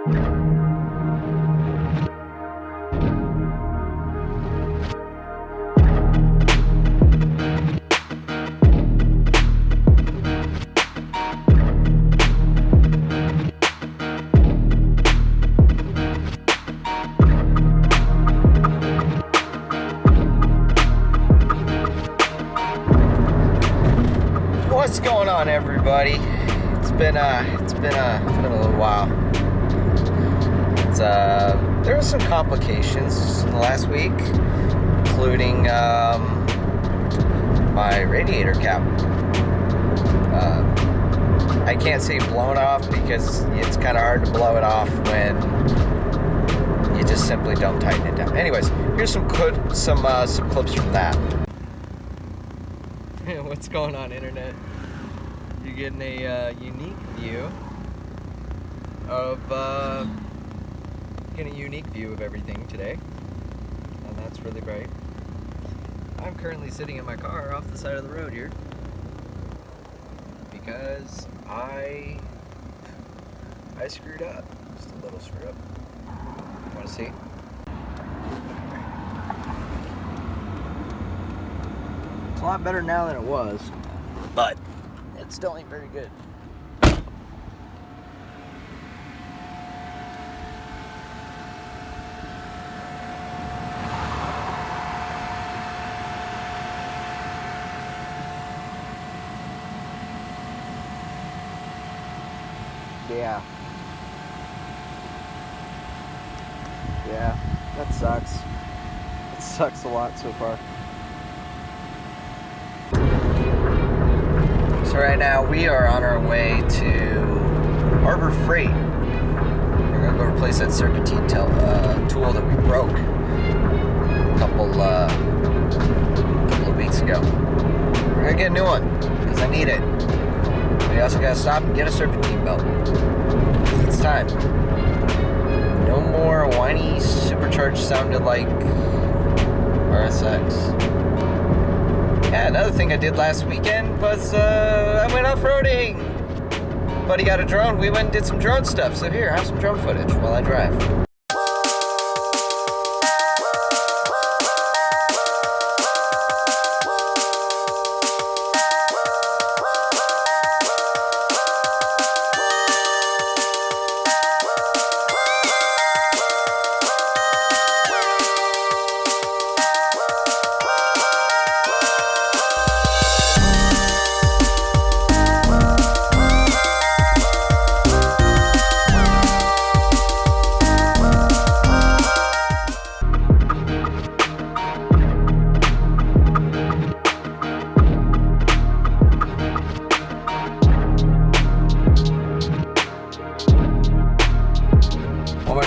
What's going on, everybody? It's been a little while. There were some complications in the last week, including my radiator cap. I can't say blown off because it's kind of hard to blow it off when you just simply don't tighten it down. Anyways, here's some clips from that. What's going on, internet? You're getting a unique view of everything today, and that's really great. I'm currently sitting in my car off the side of the road here because I screwed up, just a little screw up. Want to see? It's a lot better now than it was, but it still ain't very good. Yeah, that sucks. It sucks a lot so far. So right now we are on our way to Harbor Freight. We're gonna go replace that serpentine tool that we broke a couple of weeks ago. We're gonna get a new one because I need it. We also gotta stop and get a serpentine belt. It's time. No more whiny supercharged sounded like RSX. Yeah, another thing I did last weekend was I went off-roading. Buddy got a drone. We went and did some drone stuff. So here, have some drone footage while I drive.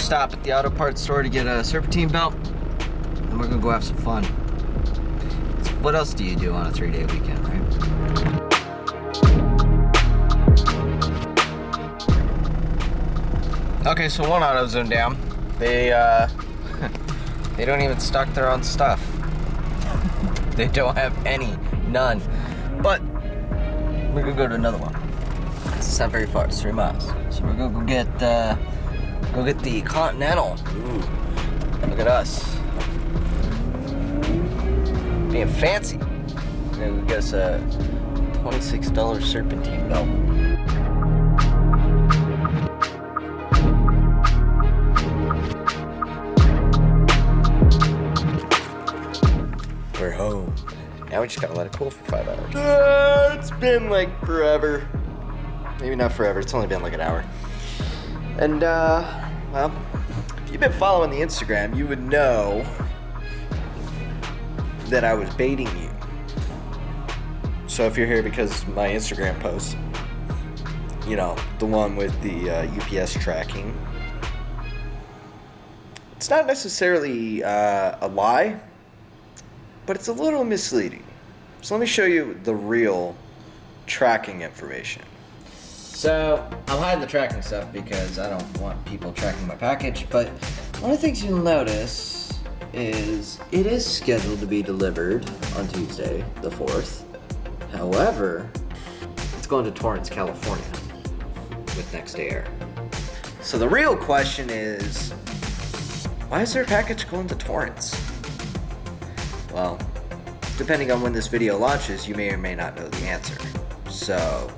Stop at the auto parts store to get a serpentine belt, and we're gonna go have some fun. So what else do you do on a 3-day weekend, right? Okay, so one AutoZone down. They don't even stock their own stuff. They don't have any, none. But we're gonna go to another one. It's not very far, it's 3 miles. So we're gonna go get the Continental. Ooh, look at us. Being fancy. We're gonna go get us a $26 serpentine belt. We're home. Now we just gotta let it cool for 5 hours. It's been like forever. Maybe not forever, it's only been like an hour. And, well, if you've been following the Instagram, you would know that I was baiting you. So if you're here because my Instagram post, you know, the one with the UPS tracking, it's not necessarily a lie, but it's a little misleading. So let me show you the real tracking information. So, I'm hiding the tracking stuff because I don't want people tracking my package, but one of the things you'll notice is it is scheduled to be delivered on Tuesday, the 4th. However, it's going to Torrance, California with next day air. So the real question is, why is there a package going to torrents? Well, depending on when this video launches, you may or may not know the answer. So,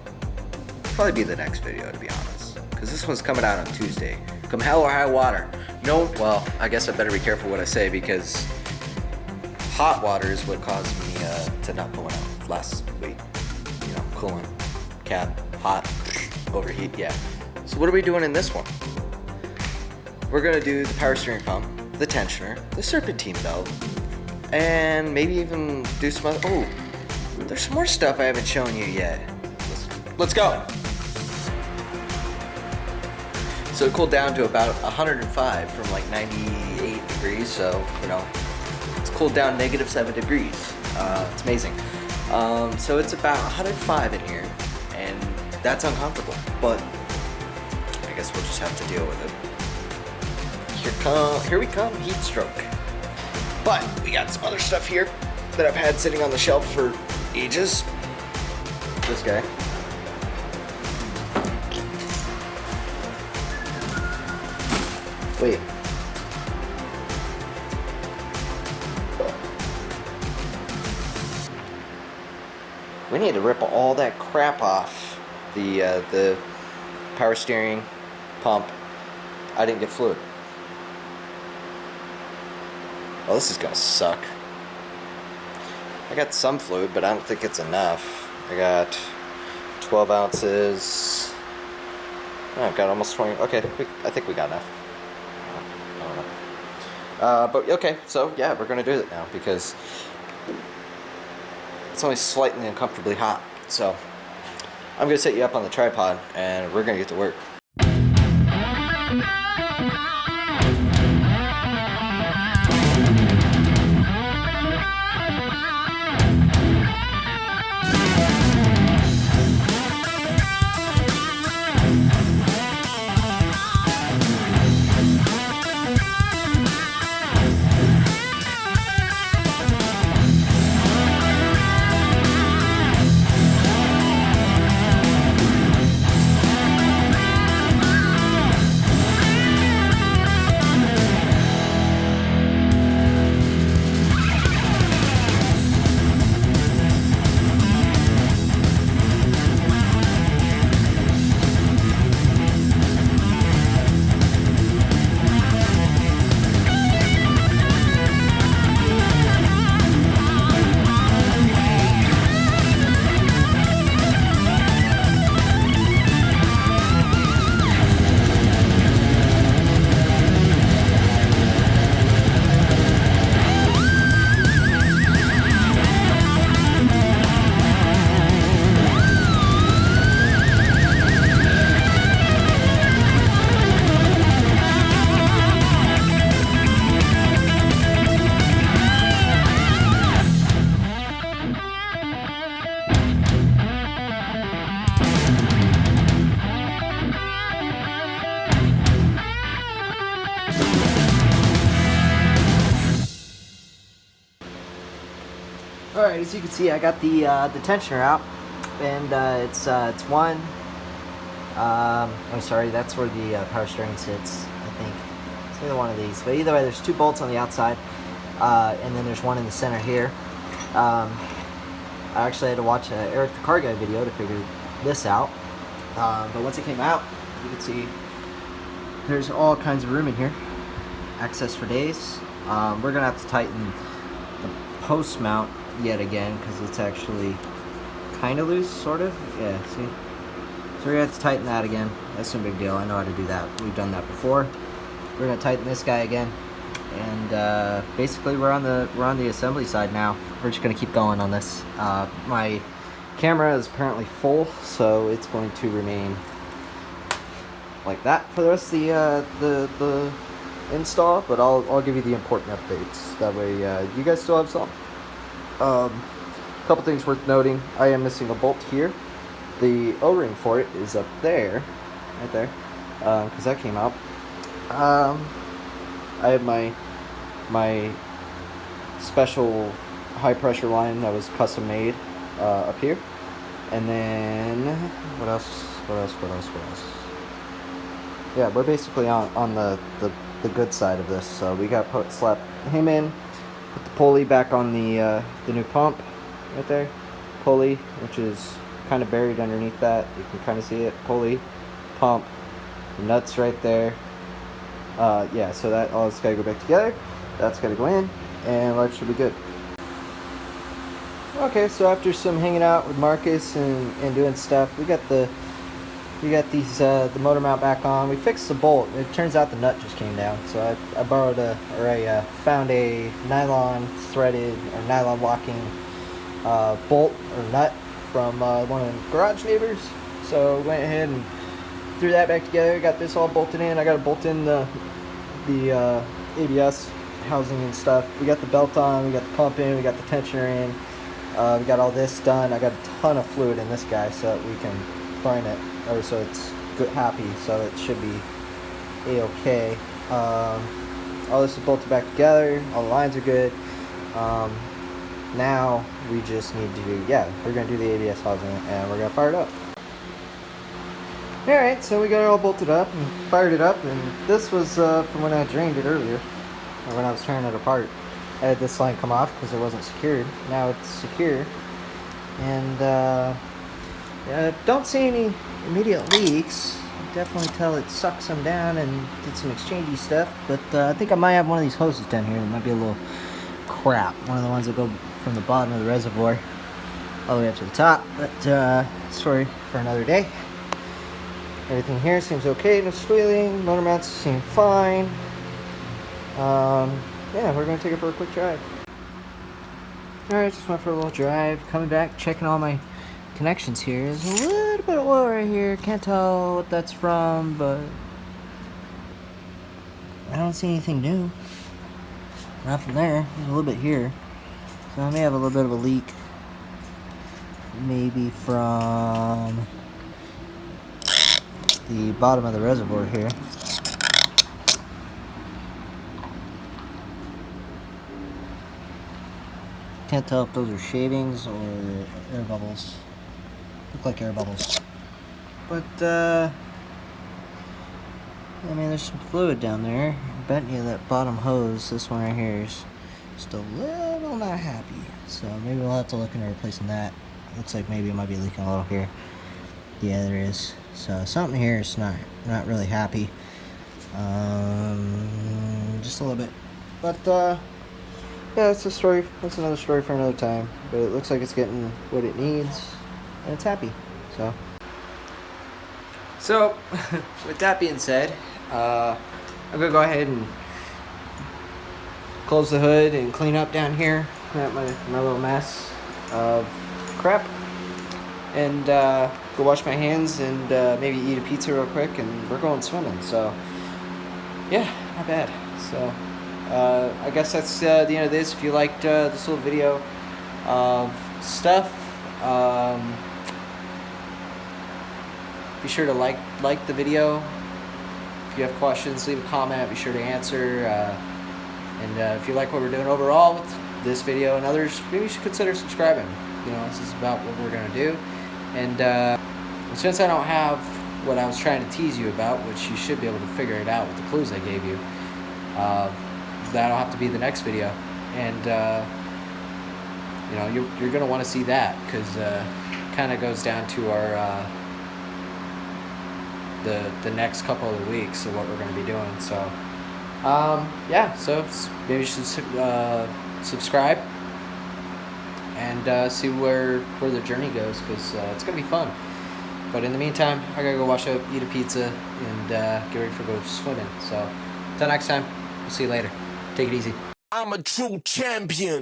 probably be the next video, to be honest. Because this one's coming out on Tuesday. Come hell or high water. No, well, I guess I better be careful what I say, because hot water is what caused me to not pull out last week. You know, coolant, cap, hot, overheat, yeah. So what are we doing in this one? We're gonna do the power steering pump, the tensioner, the serpentine belt, and maybe even do some other, oh, there's some more stuff I haven't shown you yet. Let's go. So it cooled down to about 105 from like 98 degrees, so, you know, it's cooled down -7 degrees. It's amazing. So it's about 105 in here, and that's uncomfortable, but I guess we'll just have to deal with it. Here we come, heat stroke. But we got some other stuff here that I've had sitting on the shelf for ages. This guy. Wait. We need to rip all that crap off the power steering pump. I didn't get fluid. Well, this is gonna suck. I got some fluid, but I don't think it's enough. I got 12 ounces. Oh, I've got almost 20. Okay, I think we got enough. I don't know. But okay, so yeah, we're gonna do it now because it's only slightly uncomfortably hot. So I'm gonna set you up on the tripod and we're gonna get to work. Alright, as you can see, I got the tensioner out, and it's one. I'm sorry, that's where the power steering sits. I think it's either one of these, but either way, there's 2 bolts on the outside, and then there's one in the center here. I actually had to watch an EricTheCarGuy video to figure this out, but once it came out, you can see there's all kinds of room in here, access for days. We're gonna have to tighten the post mount yet again because it's actually kind of loose, sort of. Yeah, see? So we're gonna have to tighten that again. That's no big deal. I know how to do that. We've done that before. We're gonna tighten this guy again, and basically we're on the assembly side now. We're just gonna keep going on this. My camera is apparently full, so it's going to remain like that for the rest of the install. But I'll give you the important updates. That way you guys still have some. A couple things worth noting. I am missing a bolt here. The O-ring for it is up there, right there, because that came out. I have my special high pressure line that was custom made up here, and then what else? yeah, we're basically on the good side of this. So we got slap him in, put the pulley back on the new pump right there, pulley, which is kind of buried underneath that. You can kind of see it. Pulley, pump, nuts right there. Yeah, so that all this got to go back together. That's got to go in, and life should be good. Okay, so after some hanging out with Marcus and doing stuff, we got these the motor mount back on. We fixed the bolt. It turns out the nut just came down, so I borrowed I found a nylon threaded or nylon locking bolt or nut from one of the garage neighbors. So went ahead and threw that back together. Got this all bolted in. I got to bolt in the ABS housing and stuff. We got the belt on. We got the pump in. We got the tensioner in. We got all this done. I got a ton of fluid in this guy so that we can prime it, or so it's good, happy. So it should be a-okay. All this is bolted back together. All the lines are good. Now we just need to do, we're gonna do the ABS housing and we're gonna fire it up. Alright, so we got it all bolted up and fired it up, and this was from when I drained it earlier, or when I was tearing it apart. I had this line come off because it wasn't secured. Now it's secure, and don't see any immediate leaks. Definitely tell it sucked some down and did some exchangey stuff, but I think I might have one of these hoses down here that might be a little crap. One of the ones that go from the bottom of the reservoir all the way up to the top, but story for another day. Everything here seems okay, no squealing, motor mounts seem fine. Yeah, we're going to take it for a quick drive. Alright, just went for a little drive. Coming back, checking all my connections here. There's a little bit of oil right here. Can't tell what that's from, but I don't see anything new. Nothing there. There's a little bit here. So I may have a little bit of a leak. Maybe from the bottom of the reservoir here. Can't tell if those are shavings or air bubbles. Look like air bubbles. But, I mean, there's some fluid down there. I bet you that bottom hose, this one right here, is just a little not happy. So maybe we'll have to look into replacing that. Looks like maybe it might be leaking a little here. Yeah, there is. So something here is not really happy. Just a little bit. But, yeah, that's a story. That's another story for another time. But it looks like it's getting what it needs, and it's happy. So, with that being said, I'm gonna go ahead and close the hood and clean up down here. Clean up my little mess of crap, and go wash my hands and maybe eat a pizza real quick, and we're going swimming. So, yeah, not bad. So. I guess that's the end of this. If you liked this little video of stuff, be sure to like the video. If you have questions, leave a comment. Be sure to answer. And if you like what we're doing overall with this video and others, maybe you should consider subscribing. You know, this is about what we're gonna do. And since I don't have what I was trying to tease you about, which you should be able to figure it out with the clues I gave you, that'll have to be the next video. And you know, you're gonna want to see that, because kind of goes down to our the next couple of weeks of what we're going to be doing. So yeah, so maybe you should subscribe and see where the journey goes, because it's gonna be fun. But in the meantime, I gotta go wash up, eat a pizza, and get ready for go swimming. So until next time, we'll see you later. Take it easy. I'm a true champion.